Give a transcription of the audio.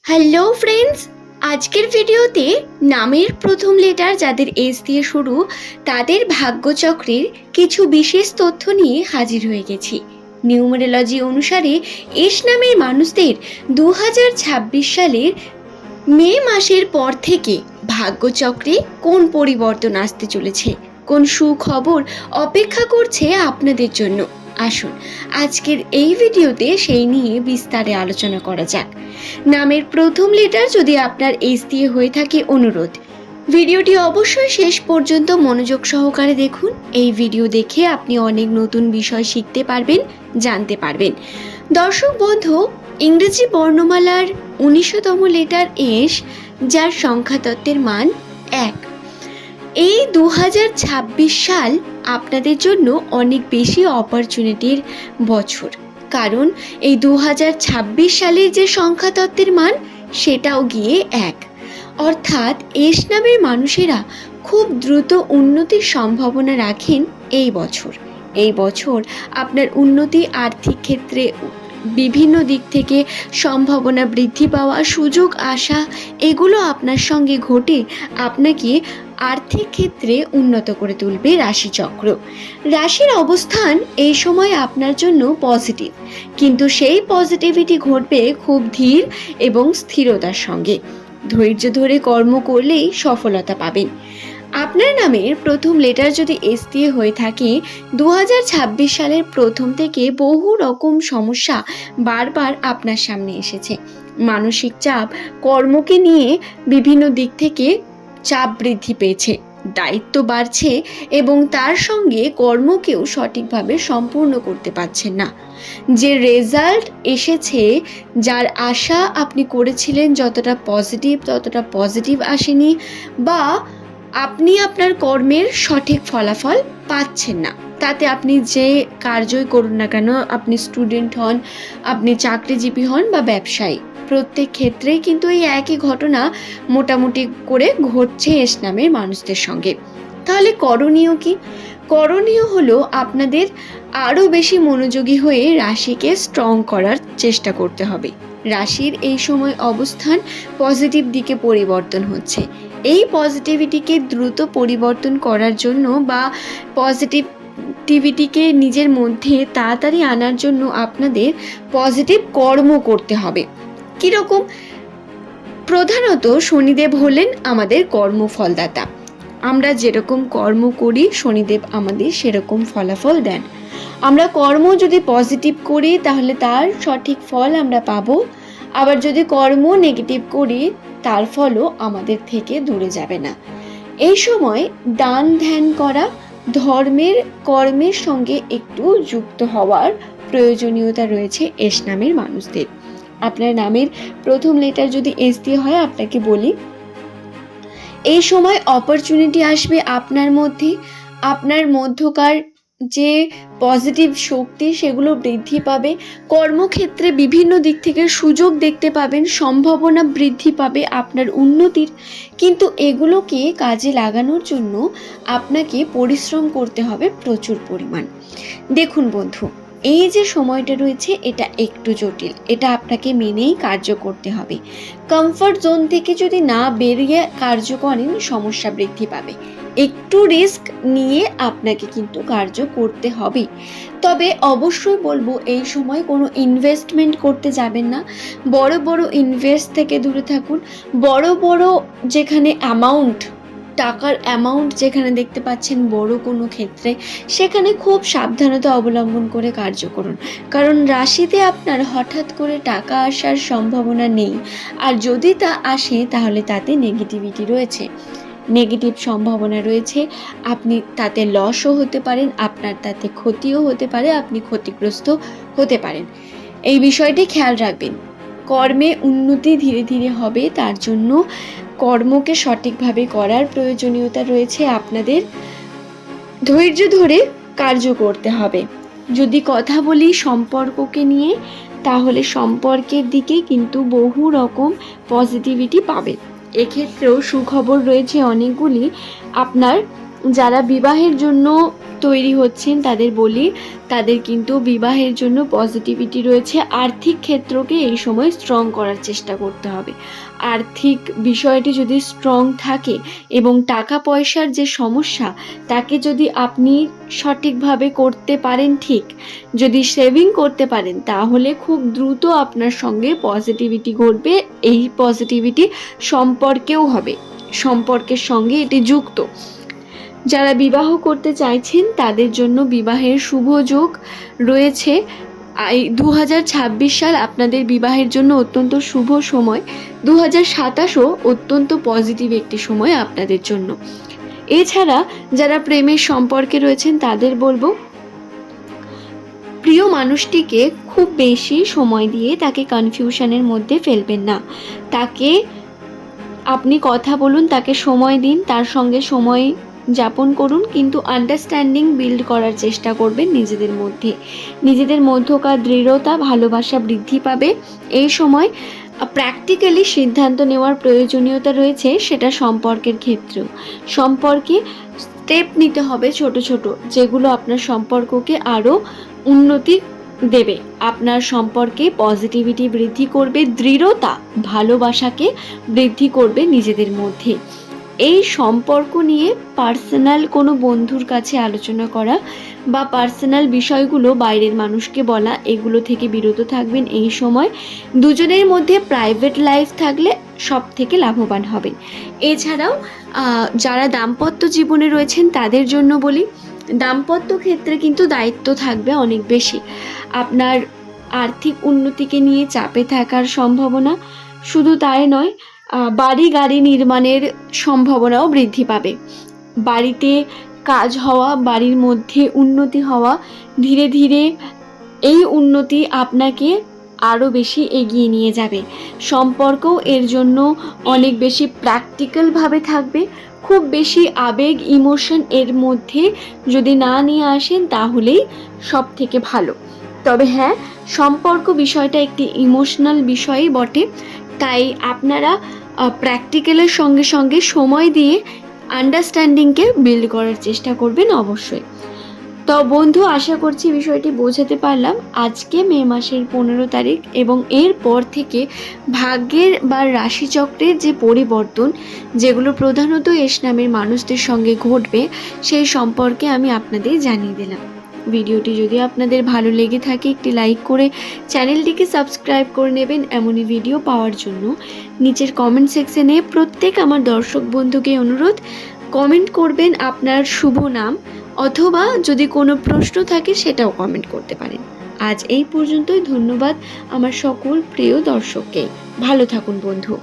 Hello friends, আজকের ভিডিওতে নামের প্রথম লেটার যাদের এস দিয়ে শুরু তাদের ভাগ্যচক্রের কিছু বিশেষ তথ্য নিয়ে হাজির হয়ে গেছি। নিউমেরোলজি অনুসারে এস নামের মানুষদের 2026 সালের মে মাসের পর থেকে ভাগ্যচক্রে কোন পরিবর্তন আসতে চলেছে, কোন সুখবর অপেক্ষা করছে আপনাদের জন্য। আসুন আজকের এই ভিডিওতে সেই নিয়ে বিস্তারে আলোচনা করা যাক। নামের প্রথম লেটার যদি আপনার এস দিয়ে হয়ে থাকে, অনুরোধ ভিডিওটি অবশ্যই শেষ পর্যন্ত মনোযোগ সহকারে দেখুন। এই ভিডিও দেখে আপনি অনেক নতুন বিষয় শিখতে পারবেন, জানতে পারবেন। দর্শক বন্ধু, ইংরেজি বর্ণমালার 19তম লেটার এস, যার সংখ্যাতত্ত্বের মান 1। এই 2026 সাল আপনাদের জন্য অনেক বেশি অপরচুনিটির বছর, কারণ এই 2026 সালের যে সংখ্যাতত্ত্বের মান সেটাও গিয়ে 1। অর্থাৎ এস নামের মানুষেরা খুব দ্রুত উন্নতির সম্ভাবনা রাখেন এই বছর। এই বছর আপনার উন্নতি, আর্থিক ক্ষেত্রে বিভিন্ন দিক থেকে সম্ভাবনা বৃদ্ধি পাওয়া, সুযোগ আসা, এগুলো আপনার সঙ্গে ঘটে আপনাকে আর্থিক ক্ষেত্রে উন্নত করে তুলবে রাশিচক্র। রাশির অবস্থান এই সময় আপনার জন্য পজিটিভ, কিন্তু সেই পজিটিভিটি ঘটবে খুব ধীর এবং স্থিরতার সঙ্গে। ধৈর্য ধরে কর্ম করলেই সফলতা পাবেন। আপনার নামের প্রথম লেটার যদি এস দিয়ে হয়ে থাকে, 2026 সালের প্রথম থেকে বহু রকম সমস্যা বারবার আপনার সামনে এসেছে। মানসিক চাপ, কর্মকে নিয়ে বিভিন্ন দিক থেকে চাপ বৃদ্ধি পেয়েছে, দায়িত্ব বাড়ছে এবং তার সঙ্গে কর্মকেও সঠিকভাবে সম্পূর্ণ করতে পারছেন না। যে রেজাল্ট এসেছে, যার আশা আপনি করেছিলেন যতটা পজিটিভ, ততটা পজিটিভ আসেনি, বা আপনি আপনার কর্মের সঠিক ফলাফল পাচ্ছেন না। তাতে আপনি যে কার্যই করুন না কেন, আপনি স্টুডেন্ট হন, আপনি চাকরিজীবী হন বা ব্যবসায়ী, প্রত্যেক ক্ষেত্রেই কিন্তু এই একই ঘটনা মোটামুটি করে ঘটছে এস নামের মানুষদের সঙ্গে। তাহলে করণীয় কি? করণীয় হলো আপনাদের আরও বেশি মনোযোগী হয়ে রাশিকে স্ট্রং করার চেষ্টা করতে হবে। রাশির এই সময় অবস্থান পজিটিভ দিকে পরিবর্তন হচ্ছে। এই পজিটিভিটিকে দ্রুত পরিবর্তন করার জন্য বা পজিটিভিটিকে নিজের মধ্যে তাড়াতাড়ি আনার জন্য আপনাদের পজিটিভ কর্ম করতে হবে। কীরকম? প্রধানত শনিদেব হলেন আমাদের কর্মফলদাতা। আমরা যেরকম কর্ম করি শনিদেব আমাদের সেরকম ফলাফল দেন। আমরা কর্ম যদি পজিটিভ করি তাহলে তার সঠিক ফল আমরা পাবো, আবার যদি কর্ম নেগেটিভ করি তার ফলও আমাদের থেকে দূরে যাবে না। এই সময় দান ধ্যান করা, ধর্মের কর্মের সঙ্গে একটু যুক্ত হওয়ার প্রয়োজনীয়তা রয়েছে এস নামের মানুষদের। আপনার নামের প্রথম লেটার যদি এস দিয়ে হয়, আপনাকে বলি এই সময় অপরচুনিটি আসবে আপনার মধ্যে। আপনার মধ্যকার যে পজিটিভ শক্তি সেগুলো বৃদ্ধি পাবে। কর্মক্ষেত্রে বিভিন্ন দিক থেকে সুযোগ দেখতে পাবেন, সম্ভাবনা বৃদ্ধি পাবে আপনার উন্নতির। কিন্তু এগুলোকে কাজে লাগানোর জন্য আপনাকে পরিশ্রম করতে হবে প্রচুর পরিমাণ। দেখুন বন্ধু, এই যে সময়টা রয়েছে এটা একটু জটিল, এটা আপনাকে মেনেই কার্য করতে হবে। কমফর্ট জোন থেকে যদি না বেরিয়ে কার্য করেন সমস্যা বৃদ্ধি পাবে। একটু রিস্ক নিয়ে আপনাকে কিন্তু কার্য করতে হবে। তবে অবশ্যই বলবো এই সময় কোনো ইনভেস্টমেন্ট করতে যাবেন না। বড় বড় ইনভেস্ট থেকে দূরে থাকুন। বড় বড় যেখানে টাকার অ্যামাউন্ট যেখানে দেখতে পাচ্ছেন বড় কোনো ক্ষেত্রে, সেখানে খুব সাবধানতা অবলম্বন করে কার্য করুন। কারণ রাশিতে আপনার হঠাৎ করে টাকা আসার সম্ভাবনা নেই, আর যদি তা আসে তাহলে তাতে নেগেটিভিটি রয়েছে, নেগেটিভ সম্ভাবনা রয়েছে। আপনি তাতে লসও হতে পারেন, আপনার তাতে ক্ষতিও হতে পারে, আপনি ক্ষতিগ্রস্ত হতে পারেন। এই বিষয়টি খেয়াল রাখবেন। কর্মে উন্নতি ধীরে ধীরে হবে, তার জন্য কর্মকে সঠিকভাবে করার প্রয়োজনীয়তা রয়েছে। আপনাদের ধৈর্য ধরে কার্য করতে হবে। যদি কথা বলি সম্পর্ককে নিয়ে, তাহলে সম্পর্কের দিকে কিন্তু বহু রকম পজিটিভিটি পাবে। এক্ষেত্রেও সুখবর রয়েছে অনেকগুলি। আপনার যারা বিবাহের জন্য তৈরি হচ্ছেন তাদের বলি, তাদের কিন্তু বিবাহের জন্য পজিটিভিটি রয়েছে। আর্থিক ক্ষেত্রকে এই সময় স্ট্রং করার চেষ্টা করতে হবে। আর্থিক বিষয়টি যদি স্ট্রং থাকে এবং টাকা পয়সার যে সমস্যা তাকে যদি আপনি সঠিকভাবে করতে পারেন, ঠিক যদি সেভিং করতে পারেন, তাহলে খুব দ্রুত আপনার সঙ্গে পজিটিভিটি ঘটবে। এই পজিটিভিটি সম্পর্কেও হবে, সম্পর্কের সঙ্গে এটি যুক্ত। যারা বিবাহ করতে চাইছেন তাদের জন্য বিবাহের শুভ যোগ রয়েছে। এই 2026 সাল আপনাদের বিবাহের জন্য অত্যন্ত শুভ সময়। 2027ও অত্যন্ত পজিটিভ একটি সময় আপনাদের জন্য। এছাড়া যারা প্রেমের সম্পর্কে রয়েছেন তাদের বলবো, প্রিয় মানুষটিকে খুব বেশি সময় দিয়ে তাকে কনফিউশনের মধ্যে ফেলবেন না। তাকে আপনি কথা বলুন, তাকে সময় দিন, তার সঙ্গে সময় যাপন করুন, কিন্তু আন্ডারস্ট্যান্ডিং বিল্ড করার চেষ্টা করবেন নিজেদের মধ্যে। নিজেদের মধ্যকার দৃঢ়তা, ভালোবাসা বৃদ্ধি পাবে। এই সময় প্র্যাকটিক্যালি সিদ্ধান্ত নেওয়ার প্রয়োজনীয়তা রয়েছে, সেটা সম্পর্কের ক্ষেত্রেও। সম্পর্কে স্টেপ নিতে হবে ছোট ছোট, যেগুলো আপনার সম্পর্ককে আরও উন্নতি দেবে, আপনার সম্পর্কে পজিটিভিটি বৃদ্ধি করবে, দৃঢ়তা, ভালোবাসাকে বৃদ্ধি করবে নিজেদের মধ্যে। এই সম্পর্ক নিয়ে পার্সোনাল কোনো বন্ধুর কাছে আলোচনা করা বা পার্সোনাল বিষয়গুলো বাইরের মানুষকে বলা, এগুলো থেকে বিরত থাকবেন এই সময়। দুজনের মধ্যে প্রাইভেট লাইফ থাকলে সব থেকে লাভবান হবেন। এছাড়াও যারা দাম্পত্য জীবনে রয়েছেন তাদের জন্য বলি, দাম্পত্য ক্ষেত্রে কিন্তু দায়িত্ব থাকবে অনেক বেশি। আপনার আর্থিক উন্নতিকে নিয়ে চাপে থাকার সম্ভাবনা, শুধু তাই নয়, বাড়ি গাড়ি নির্মাণের সম্ভাবনাও বৃদ্ধি পাবে। বাড়িতে কাজ হওয়া, বাড়ির মধ্যে উন্নতি হওয়া, ধীরে ধীরে এই উন্নতি আপনাকে আরও বেশি এগিয়ে নিয়ে যাবে। সম্পর্কও এর জন্য অনেক বেশি প্র্যাকটিক্যালভাবে থাকবে। খুব বেশি আবেগ, ইমোশন এর মধ্যে যদি না নিয়ে আসেন তাহলেই সব থেকে ভালো। তবে হ্যাঁ, সম্পর্ক বিষয়টা একটি ইমোশনাল বিষয়ই বটে, তাই আপনারা প্র্যাকটিক্যালের সঙ্গে সঙ্গে সময় দিয়ে আন্ডারস্ট্যান্ডিংকে বিল্ড করার চেষ্টা করবেন অবশ্যই। তো বন্ধু, আশা করছি বিষয়টি বোঝাতে পারলাম। আজকে মে মাসের 15 তারিখ এবং এরপর থেকে ভাগ্যের বা রাশিচক্রের যে পরিবর্তন, যেগুলো প্রধানত এস নামের মানুষদের সঙ্গে ঘটবে, সেই সম্পর্কে আমি আপনাদের জানিয়ে দিলাম। ভিডিওটি যদি আপনাদের ভালো লেগে থাকে একটি লাইক করে চ্যানেলটিকে সাবস্ক্রাইব করে নেবেন এমনই ভিডিও পাওয়ার জন্য। নিচের কমেন্ট সেকশনে প্রত্যেক আমার দর্শক বন্ধুকে অনুরোধ, কমেন্ট করবেন আপনার শুভ নাম, অথবা যদি কোনো প্রশ্ন থাকে সেটাও কমেন্ট করতে পারেন। আজ এই পর্যন্তই। ধন্যবাদ আমার সকল প্রিয় দর্শককে। ভালো থাকুন বন্ধু।